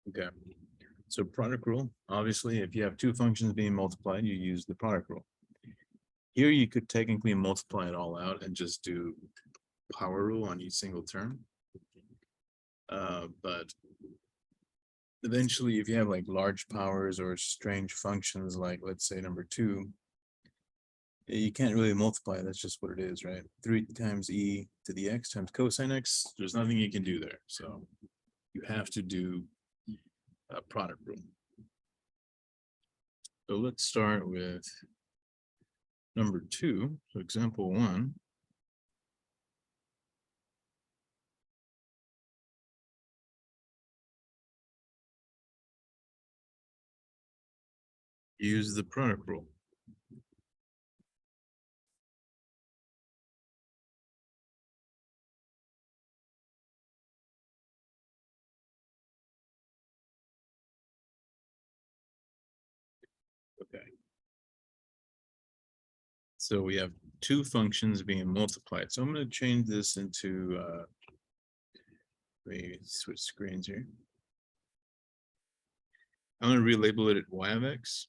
Okay. So product rule, obviously, if you have two functions being multiplied, you use the product rule. Here, you could technically multiply it all out and just do power rule on each single term. But eventually, if you have like large powers or strange functions, like let's say number 2, you can't really multiply. That's just what it is, right? 3 times e to the x times cosine x. There's nothing you can do there. So you have to do a product rule. So let's start with number 2. So example 1. Use the product rule. Okay. So we have two functions being multiplied. So I'm going to change this into, let me switch screens here. I'm going to relabel it at y of x,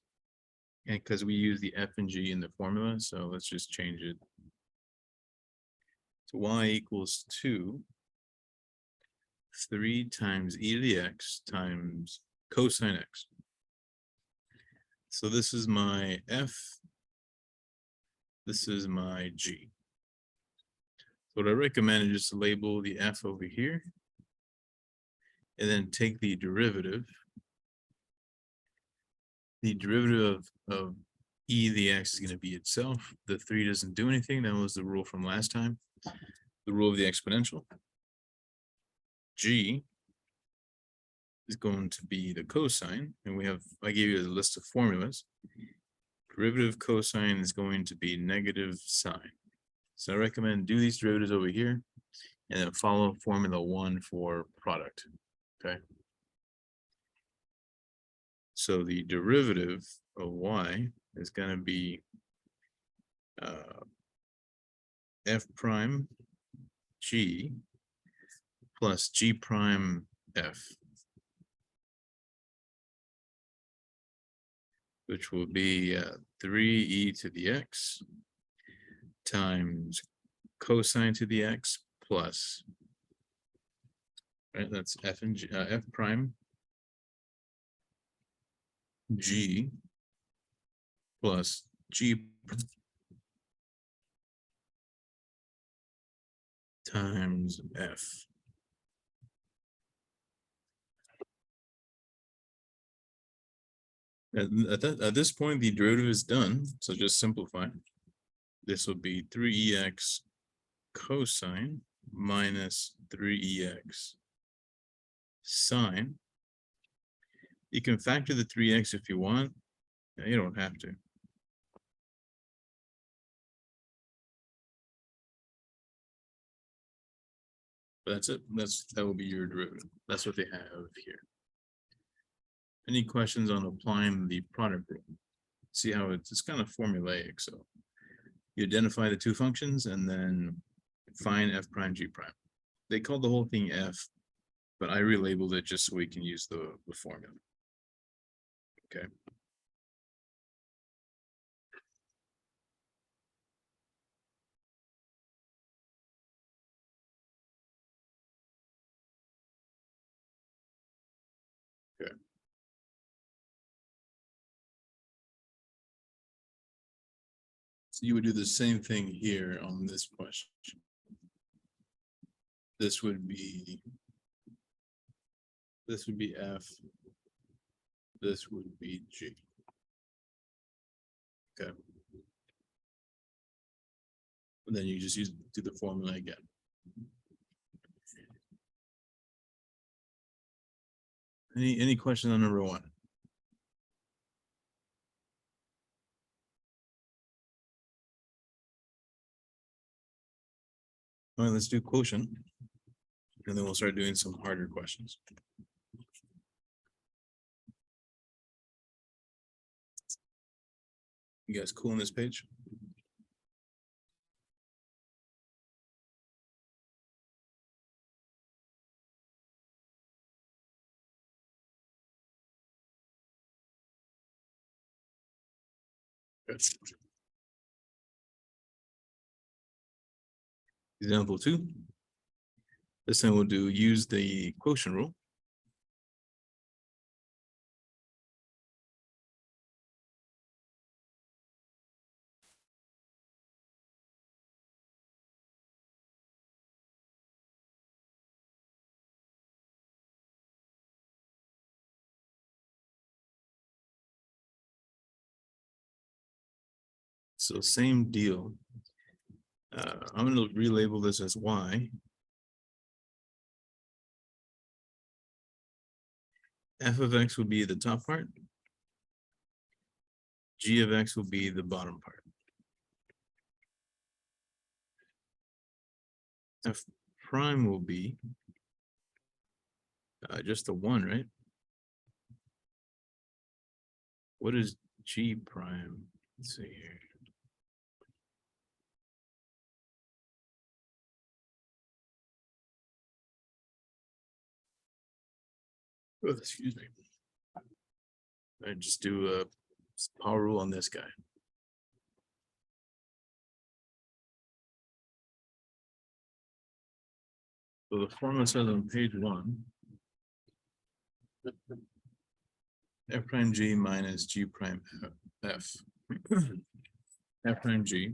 and because we use the f and g in the formula, so let's just change it to y equals 2, 3 times e to the x times cosine x. So this is my f, this is my g. So what I recommend is just label the f over here, and then take the derivative. The derivative of e to the x is going to be itself. The 3 doesn't do anything. That was the rule from last time. The rule of the exponential. G is going to be the cosine, and I gave you a list of formulas. Derivative of cosine is going to be negative sine. So I recommend do these derivatives over here, and then follow formula 1 for product. Okay. So the derivative of y is going to be f prime g plus g prime f, which will be 3e to the x times cosine to the x plus, right, that's f and g, f prime g plus g times f. At this point, the derivative is done, so just simplify. This will be 3ex cosine minus 3ex sine. You can factor the 3x if you want. You don't have to. But that's it. That will be your derivative. That's what they have here. Any questions on applying the product rule? See how it's kind of formulaic. So you identify the two functions and then find f prime g prime. They called the whole thing f, but I relabeled it just so we can use the formula. Okay. Okay. So you would do the same thing here on this question. This would be f. This would be g. Okay. And then you just do the formula again. Any questions on number 1? All right, let's do quotient, and then we'll start doing some harder questions. You guys cool on this page? Example 2. This time we'll do use the quotient rule. So same deal. I'm going to relabel this as y. F of x will be the top part. G of x will be the bottom part. F prime will be just the 1, right? What is G prime? Let's see here. Oh, excuse me. I just do a power rule on this guy. So the formula says on page 1, f prime g minus g prime f. F prime g.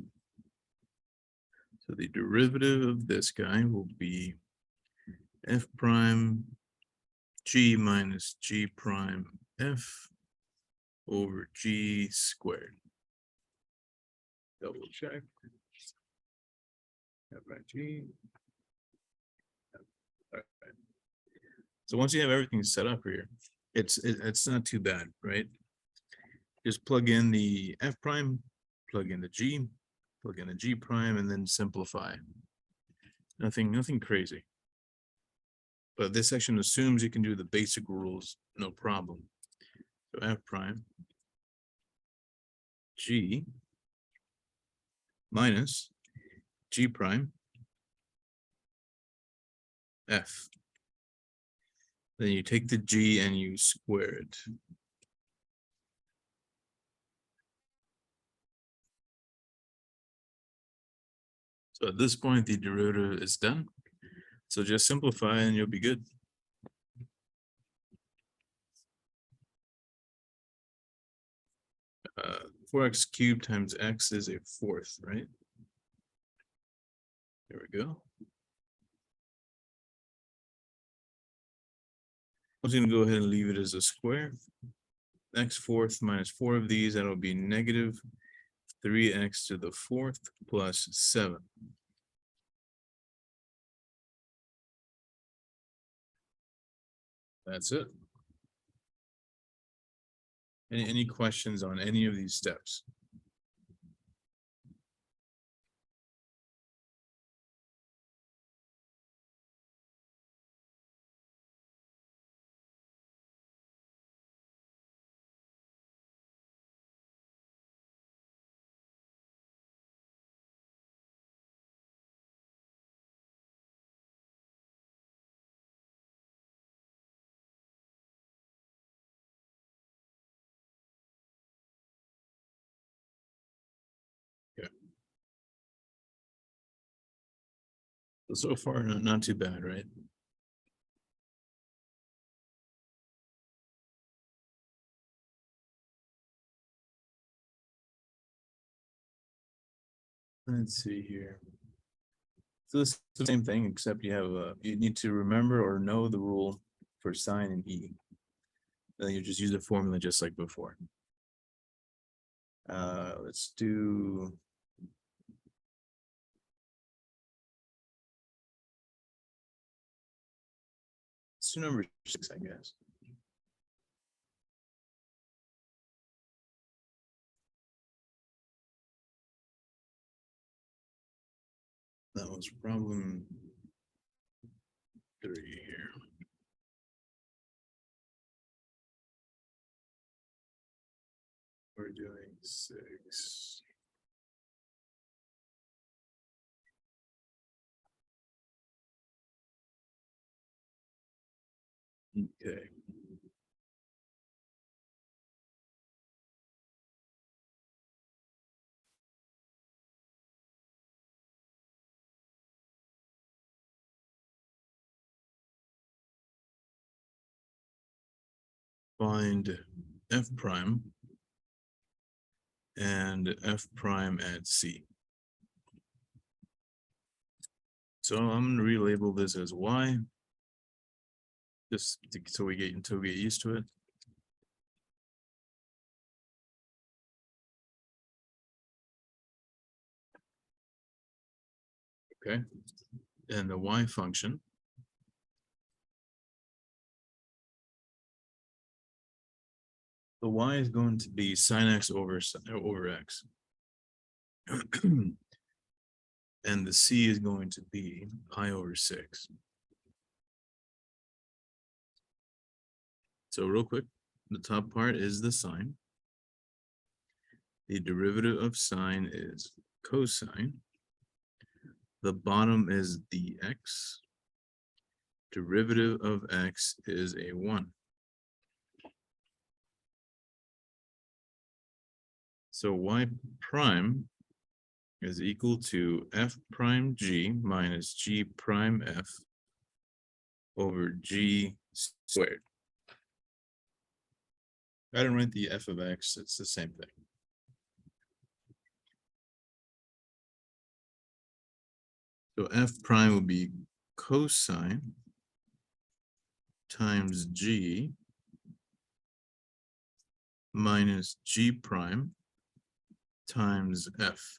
So the derivative of this guy will be f prime g minus g prime f over g squared. Double check. F prime g. All right. So once you have everything set up here, it's not too bad, right? Just plug in the f prime, plug in the g, plug in the g prime, and then simplify. Nothing crazy. But this section assumes you can do the basic rules, no problem. So f prime g minus g prime f. Then you take the g and you square it. So at this point, the derivative is done. So just simplify and you'll be good. Uh, 4x cubed times x is a fourth, right? There we go. I'm just going to go ahead and leave it as a square. X fourth minus 4 of these, that'll be negative 3x to the fourth plus 7. That's it. Any questions on any of these steps? Yeah. So far, not too bad, right? Let's see here. So this is the same thing, except you need to remember or know the rule for sine and e. Then you just use the formula just like before. Let's do number 6, I guess. That was problem 3 here. We're doing 6. Okay. find f prime and f prime at C. So I'm going to relabel this as Y, just so we get used to it. Okay, and the Y function. The Y is going to be sine X over X. And the C is going to be pi over 6. So real quick, the top part is the sine. The derivative of sine is cosine. The bottom is the x. Derivative of x is a 1. So y prime is equal to f prime g minus g prime f over g squared. I didn't write the f of x, it's the same thing. So f prime will be cosine times g minus g prime times f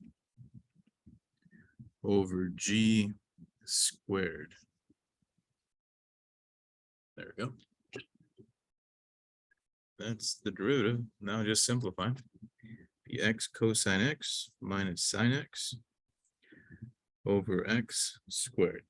over g squared. There we go. That's the derivative. Now just simplify. The x cosine x minus sine x over x squared.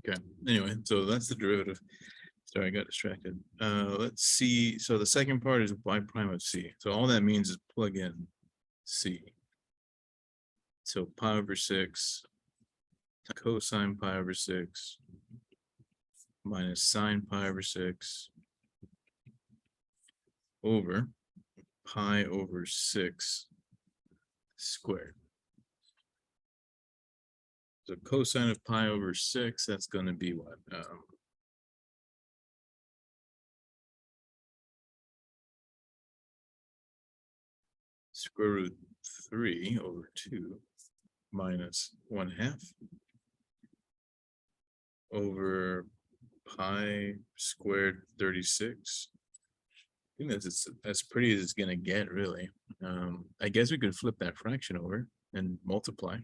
Okay, anyway, so that's the derivative. Sorry, I got distracted. Let's see. So the second part is y prime of c. So all that means is plug in c. So pi over 6 cosine pi over 6 minus sine pi over 6 over pi over 6 squared. So cosine of pi over 6, that's going to be what? Square root 3 over 2 minus 1/2 over pi squared 36. I think that's as pretty as it's going to get, really. I guess we could flip that fraction over and multiply.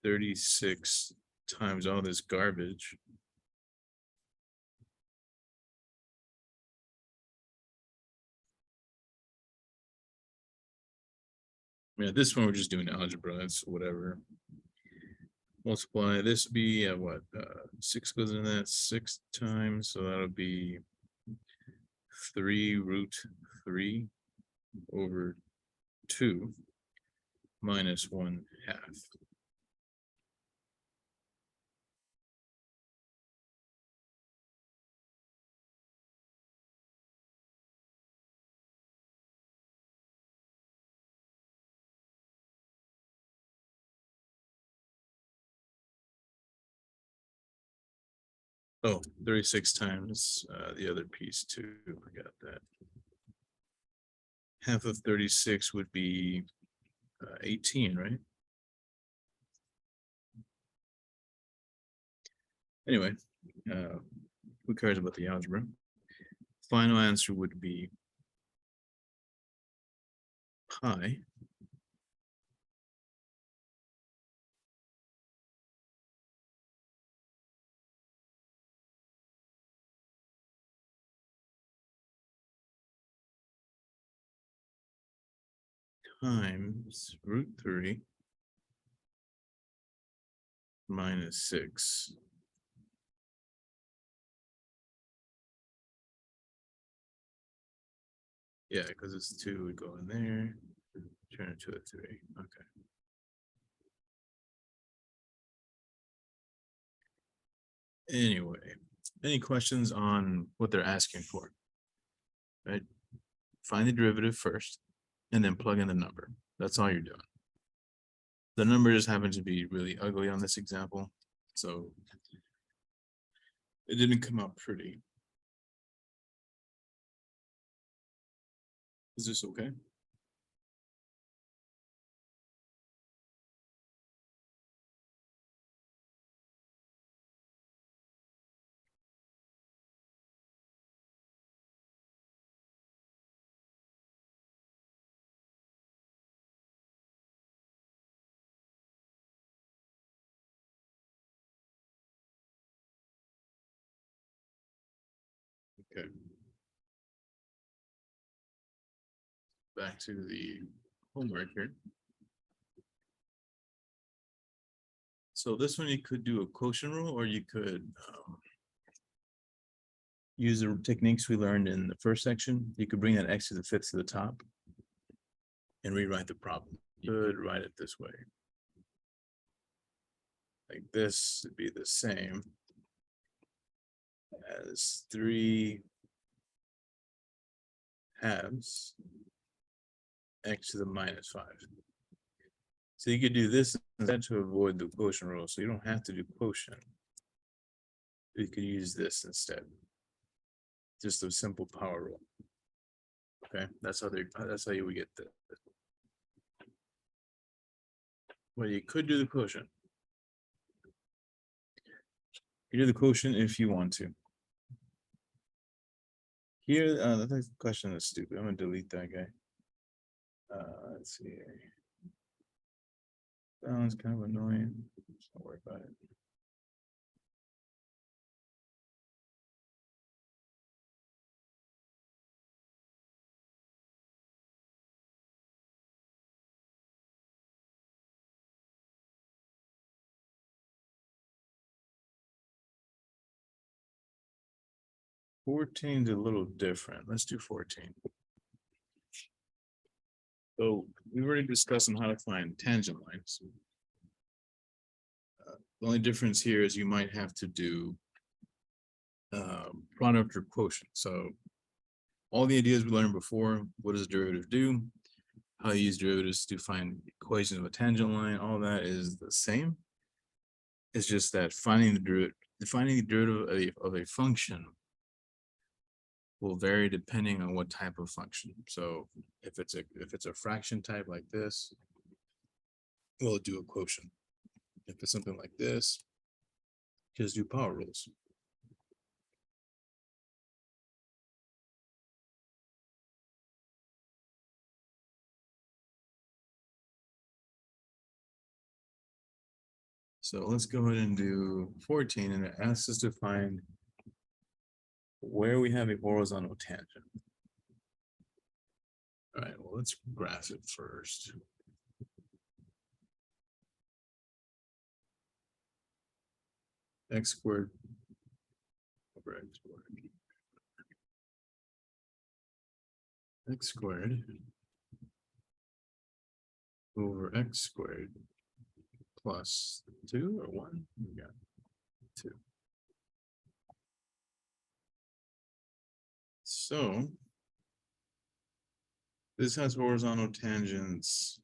36 times all this garbage. Yeah, this one we're just doing algebra. It's whatever. Multiply this be what? 6 goes into that 6 times, so that'll be 3 root 3 over 2 minus 1/2. Oh, 36 times the other piece too. Forgot that. Half of 36 would be 18, right? Anyway, who cares about the algebra? Final answer would be pi times root 3 minus 6. Yeah, because it's 2 would go in there, turn it to a 3. Okay. Anyway, any questions on what they're asking for? Right? Find the derivative first and then plug in the number. That's all you're doing. The number just happens to be really ugly on this example, so it didn't come out pretty. Is this okay? Okay. Back to the homework here. So this one you could do a quotient rule, or you could use the techniques we learned in the first section. You could bring that x to the 5th to the top and rewrite the problem. You could write it this way. Like this would be the same as 3 halves x to the minus 5. So you could do this instead to avoid the quotient rule. So you don't have to do quotient. You could use this instead. Just a simple power rule. Okay, that's how you would get the. Well, you could do the quotient. You do the quotient if you want to. Here, the question is stupid. I'm gonna delete that guy. Let's see. That one's kind of annoying. Don't worry about it. Fourteen's a little different. Let's do 14. So we've already discussed on how to find tangent lines. The only difference here is you might have to do product or quotient. So all the ideas we learned before, what does a derivative do? How you use derivatives to find equations of a tangent line, all that is the same. It's just that finding the derivative of a function will vary depending on what type of function. So if it's a fraction type like this, we'll do a quotient. If it's something like this, just do power rules. So let's go ahead and do 14, and it asks us to find where we have a horizontal tangent. All right, well, let's graph it first. X squared over x squared. X squared over x squared plus 2 or 1? We got 2. So this has horizontal tangents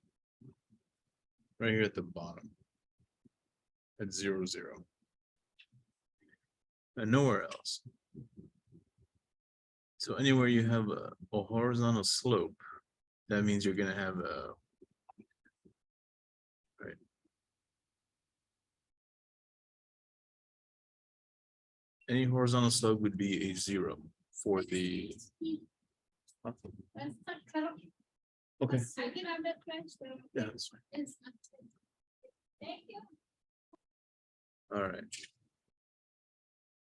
right here at the bottom at 0, 0. And nowhere else. So anywhere you have a horizontal slope, that means you're going to have a right. Any horizontal slope would be a 0 for the. Okay. Yeah, that's fine. Thank you. All right.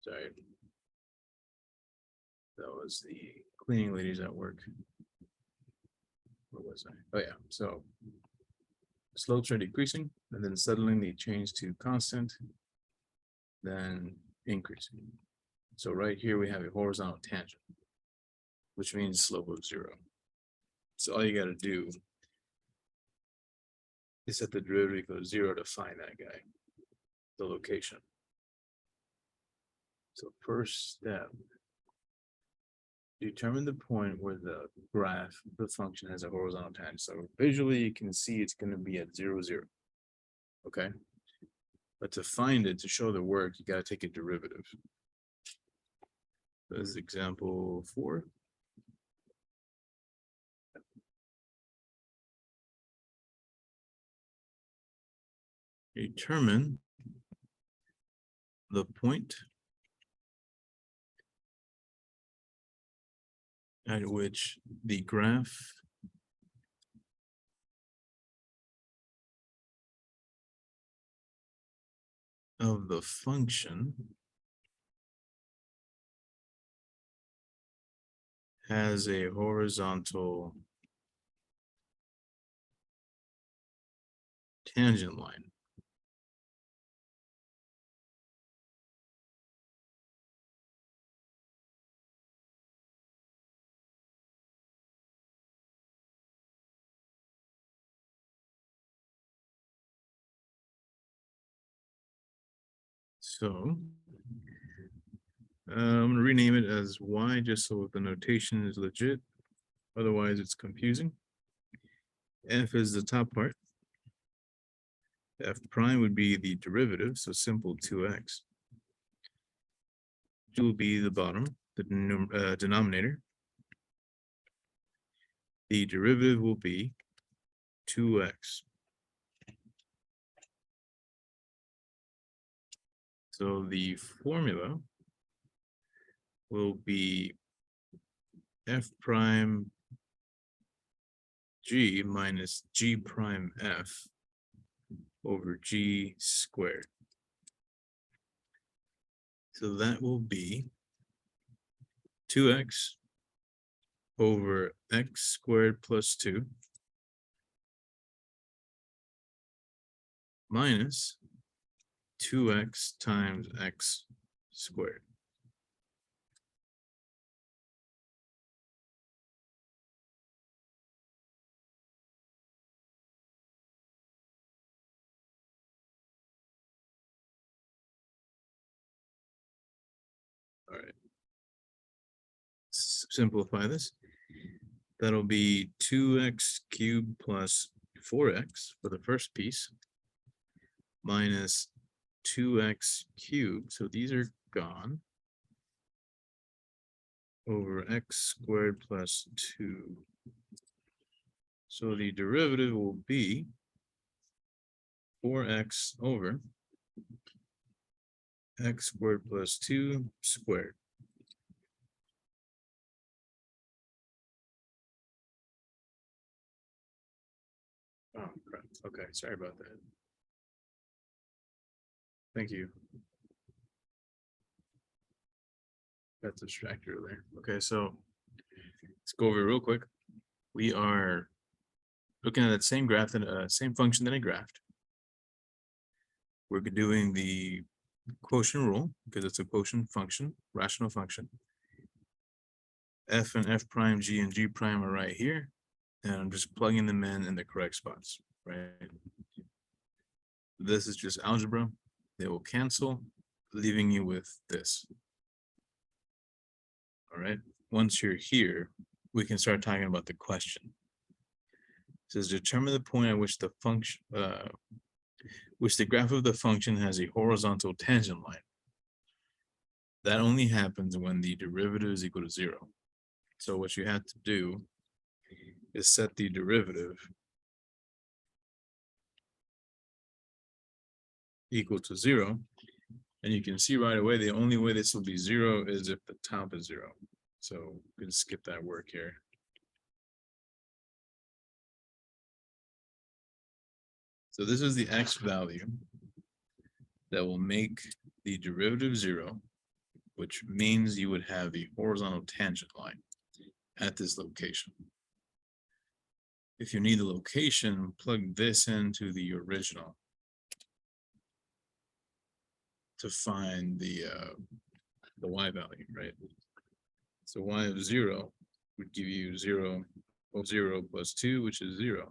Sorry. That was the cleaning ladies at work. Where was I? Oh yeah. So slopes are decreasing, and then suddenly they change to constant, then increasing. So right here we have a horizontal tangent, which means slope of 0. So all you got to do is set the derivative equal to 0 to find that guy, the location. So first step, determine the point where the graph, the function has a horizontal tangent. So visually you can see it's going to be at 0, 0. Okay. But to find it, to show the work, you got to take a derivative. This is example 4. Determine the point at which the graph of the function has a horizontal tangent line. So I'm going to rename it as Y just so the notation is legit. Otherwise, it's confusing. F is the top part. F prime would be the derivative, so simple 2x. G will be the bottom, the denominator. The derivative will be 2x. So the formula will be f prime g minus g prime f over g squared. So that will be 2x over x squared plus 2 minus 2x times x squared. All right. Simplify this. That'll be 2x cubed plus 4x for the first piece minus 2x cubed. So these are gone over x squared plus 2. So the derivative will be 4x over x squared plus 2 squared. Oh, crap. Okay, sorry about that. Thank you. Got distracted there. Okay, so let's go over it real quick. We are looking at that same graph and same function that I graphed. We're doing the quotient rule because it's a quotient function, rational function. F and F prime, G and G prime are right here. And I'm just plugging them in the correct spots, right? This is just algebra. They will cancel, leaving you with this. All right. Once you're here, we can start talking about the question. It says determine the point at which the function, which the graph of the function has a horizontal tangent line. That only happens when the derivative is equal to 0. So what you have to do is set the derivative equal to 0. And you can see right away, the only way this will be 0 is if the top is 0. So we can skip that work here. So this is the x value that will make the derivative 0, which means you would have a horizontal tangent line at this location. If you need the location, plug this into the original. to find the y value, right? So y of 0 would give you 0 of 0 plus 2, which is 0.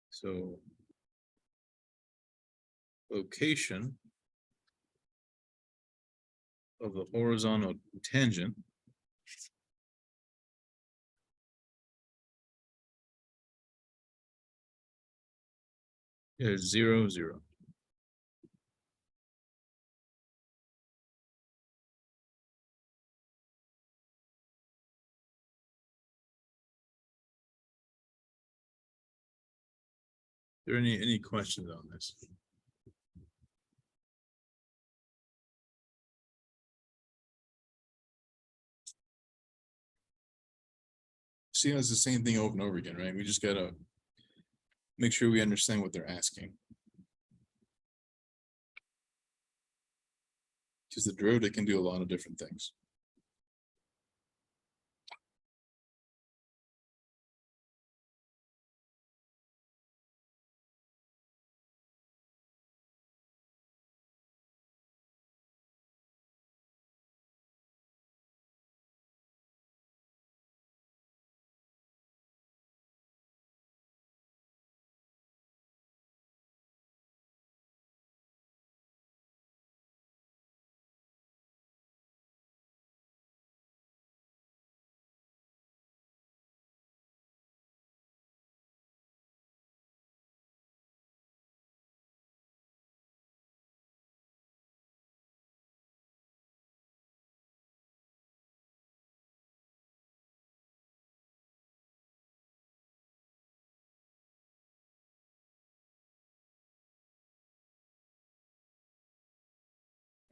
So location of the horizontal tangent is 0, 0. Are there any questions on this? See, it's the same thing over and over again, right? We just gotta make sure we understand what they're asking. Because the derivative can do a lot of different things.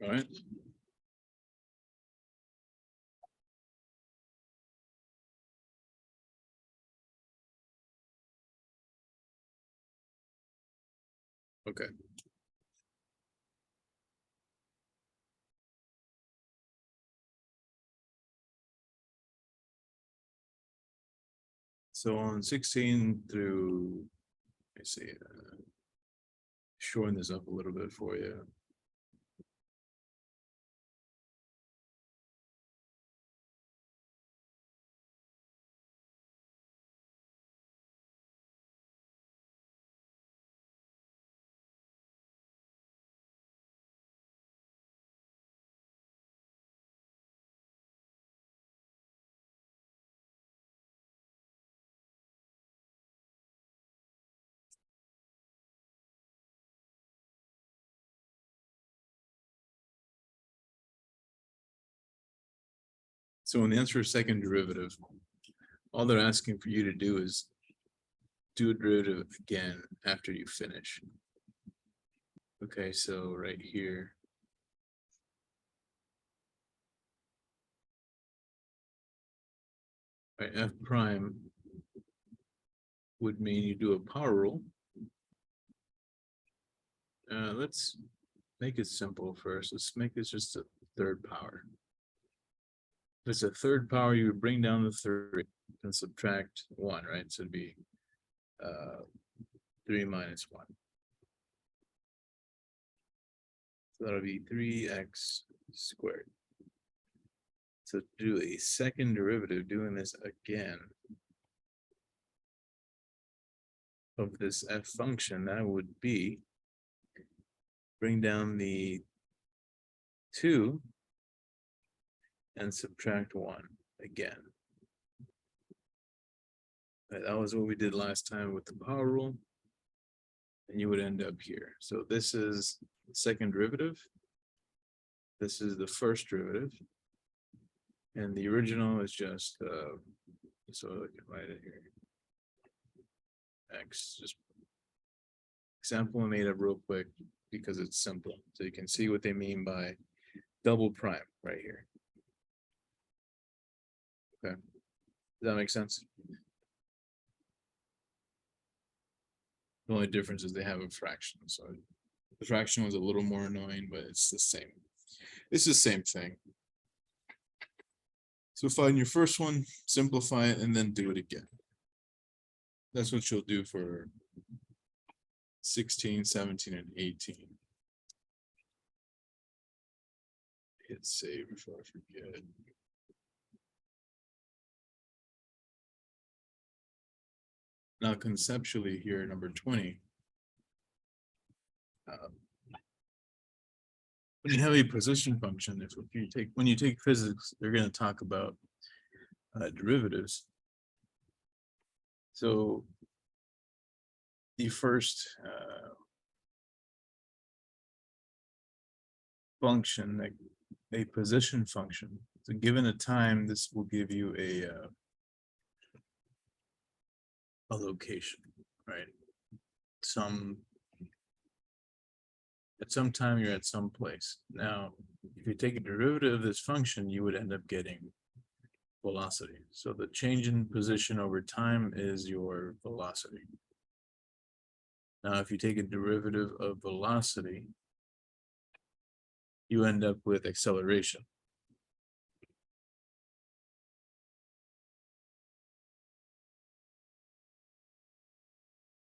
All right. Okay. So on 16 through, let me see, shorten this up a little bit for you. So in the answer for second derivative, all they're asking for you to do is do a derivative again after you finish. Okay, so right here. Right, f prime would mean you do a power rule. Let's make it simple first. Let's make this just a third power. If it's a third power, you would bring down the third and subtract 1, right? So it'd be 3 minus 1. So that'll be 3x squared. So to do a second derivative, doing this again of this f function, that would be bring down the 2 and subtract 1 again. Right, that was what we did last time with the power rule. And you would end up here. So this is the second derivative. This is the first derivative. And the original is just, so I can write it here. X, just example I made up real quick because it's simple. So you can see what they mean by double prime right here. Okay, does that make sense? The only difference is they have a fraction. So the fraction was a little more annoying, but it's the same. It's the same thing. So find your first one, simplify it, and then do it again. That's what you'll do for 16, 17, and 18. Hit save before I forget. Now conceptually here, number 20. When you have a position function, if you take, when you take physics, they're going to talk about derivatives. So the first function, like a position function, so given a time, this will give you a location, right? At some time you're at some place. Now, if you take a derivative of this function, you would end up getting velocity. So the change in position over time is your velocity. Now, if you take a derivative of velocity, you end up with acceleration.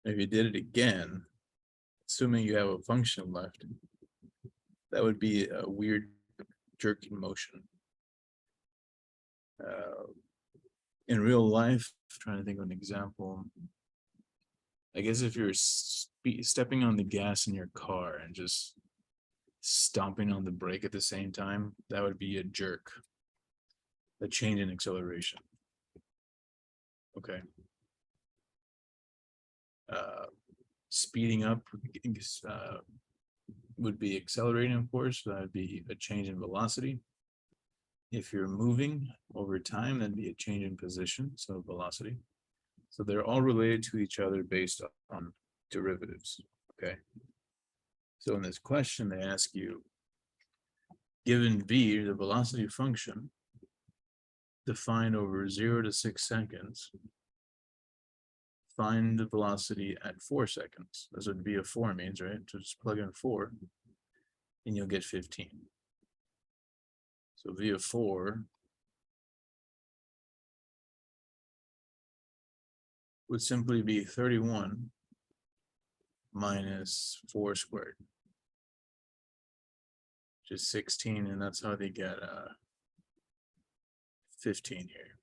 If you did it again, assuming you have a function left, that would be a weird jerking motion. In real life, trying to think of an example, I guess if you're stepping on the gas in your car and just stomping on the brake at the same time, that would be a jerk, a change in acceleration. Okay. Speeding up would be accelerating, of course, so that would be a change in velocity. If you're moving over time, that'd be a change in position, so velocity. So they're all related to each other based on derivatives, okay? So in this question, they ask you, given v, the velocity function, defined over 0 to 6 seconds, find the velocity at 4 seconds. That's what v of 4 means, right? So just plug in 4, and you'll get 15. So v of 4 would simply be 31 minus 4 squared, which is 16, and that's how they get 15 here.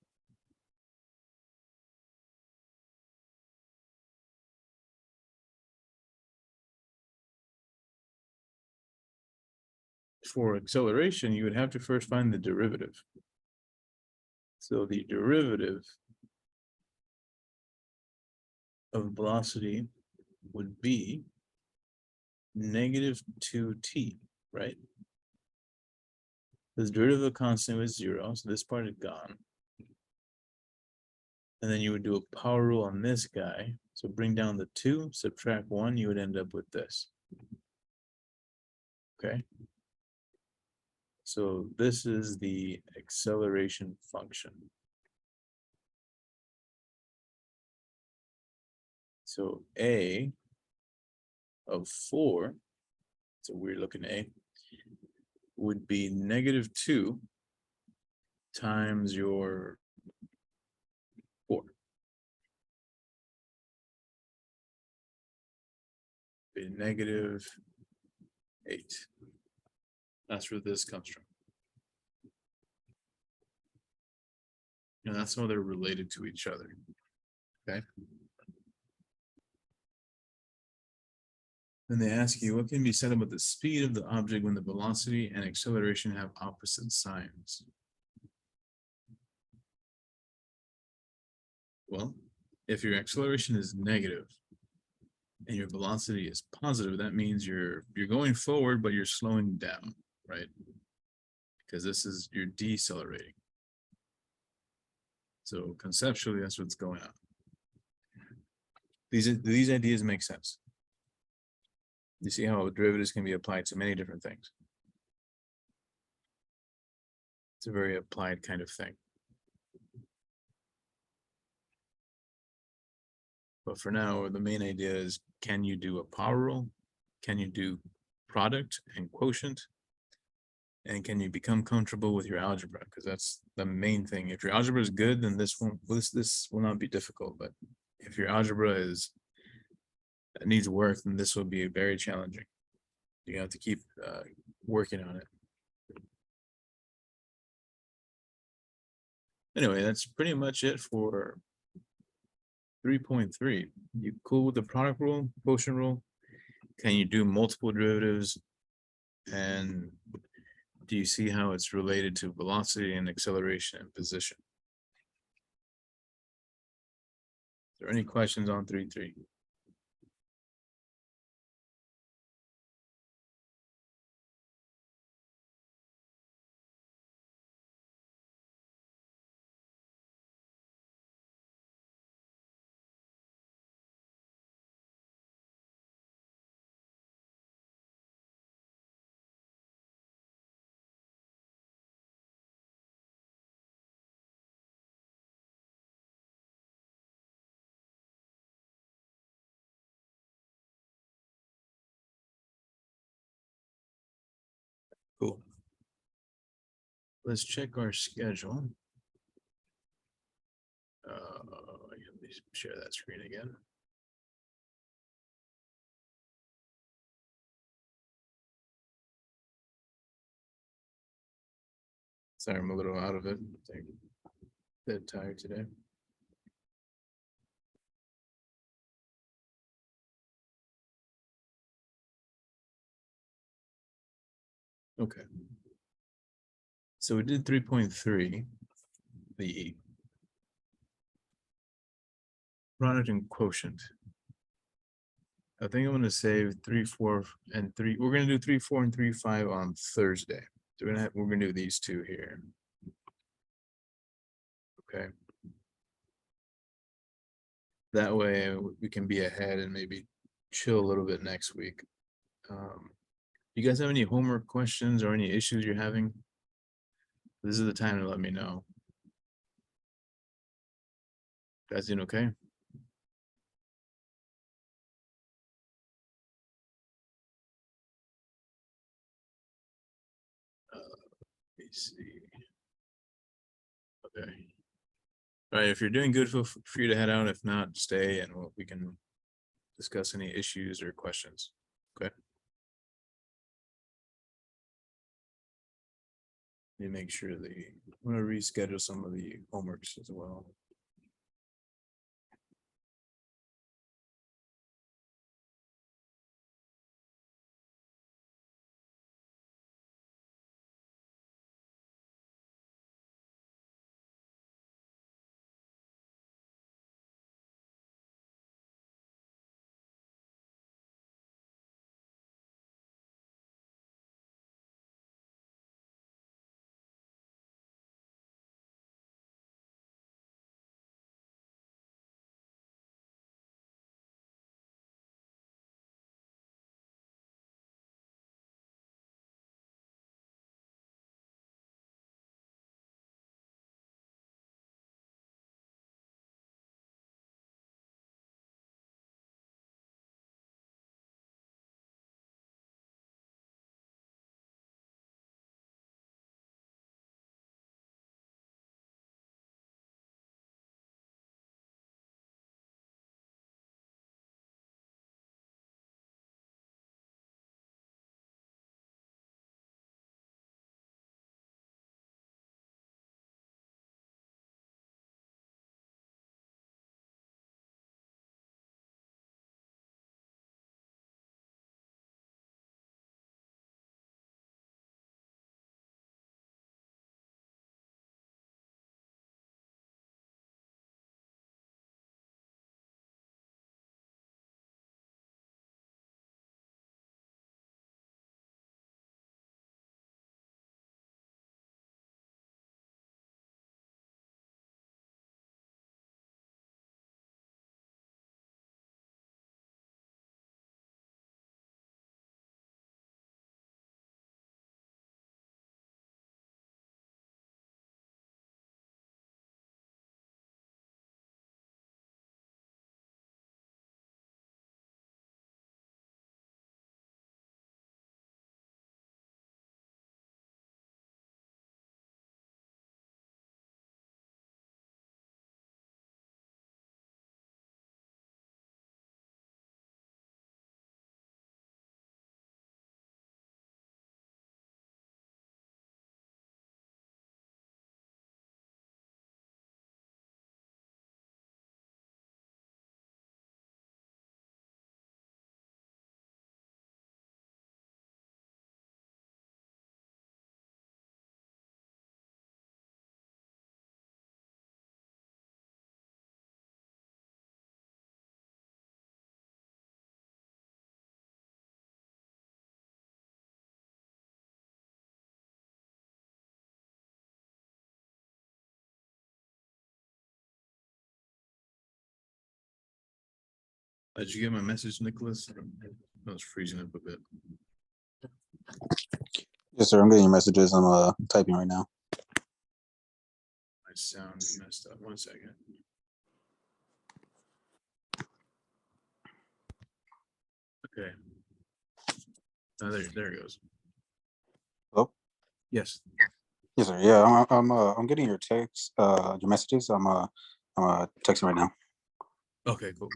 For acceleration, you would have to first find the derivative. So the derivative of velocity would be negative 2t, right? This derivative of constant was 0, so this part is gone. And then you would do a power rule on this guy. So bring down the 2, subtract 1, you would end up with this. Okay. So this is the acceleration function. So A of 4, it's a weird looking A, would be negative 2 times your 4. Be negative 8. That's where this comes from. And that's how they're related to each other. Okay. Then they ask you, what can be said about the speed of the object when the velocity and acceleration have opposite signs? Well, if your acceleration is negative and your velocity is positive, that means you're going forward, but you're slowing down, right? Because this is, you're decelerating. So conceptually, that's what's going on. These ideas make sense. You see how derivatives can be applied to many different things. It's a very applied kind of thing. But for now, the main idea is, can you do a power rule? Can you do product and quotient? And can you become comfortable with your algebra? Because that's the main thing. If your algebra is good, then this will not be difficult. But if your algebra is that needs work, then this will be very challenging. You have to keep working on it. Anyway, that's pretty much it for 3.3. You cool with the product rule, quotient rule? Can you do multiple derivatives? And do you see how it's related to velocity and acceleration and position? Is there any questions on 3.3? Cool. Let's check our schedule. Let me share that screen again. Sorry, I'm a little out of it. I'm dead tired today. Okay. So we did 3.3, the product and quotient. I think I'm gonna save 3, 4, and 3. We're gonna do 3, 4, and 3, 5 on Thursday. So we're gonna do these two here. Okay. That way we can be ahead and maybe chill a little bit next week. You guys have any homework questions or any issues you're having? This is the time to let me know. Guys doing okay? Let me see. Okay. All right, if you're doing good, feel free to head out. If not, stay and we can discuss any issues or questions. Okay. Let me make sure I'm gonna reschedule some of the homeworks as well. Did you get my message, Nicholas? I was freezing up a bit. Yes, sir. I'm getting your messages. I'm typing right now. My sound messed up. 1 second. Okay. There it goes. Hello? Yes. Yes, sir. Yeah, I'm getting your text, your messages. I'm texting right now. Okay, cool.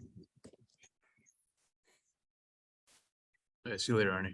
See you later, Arnie.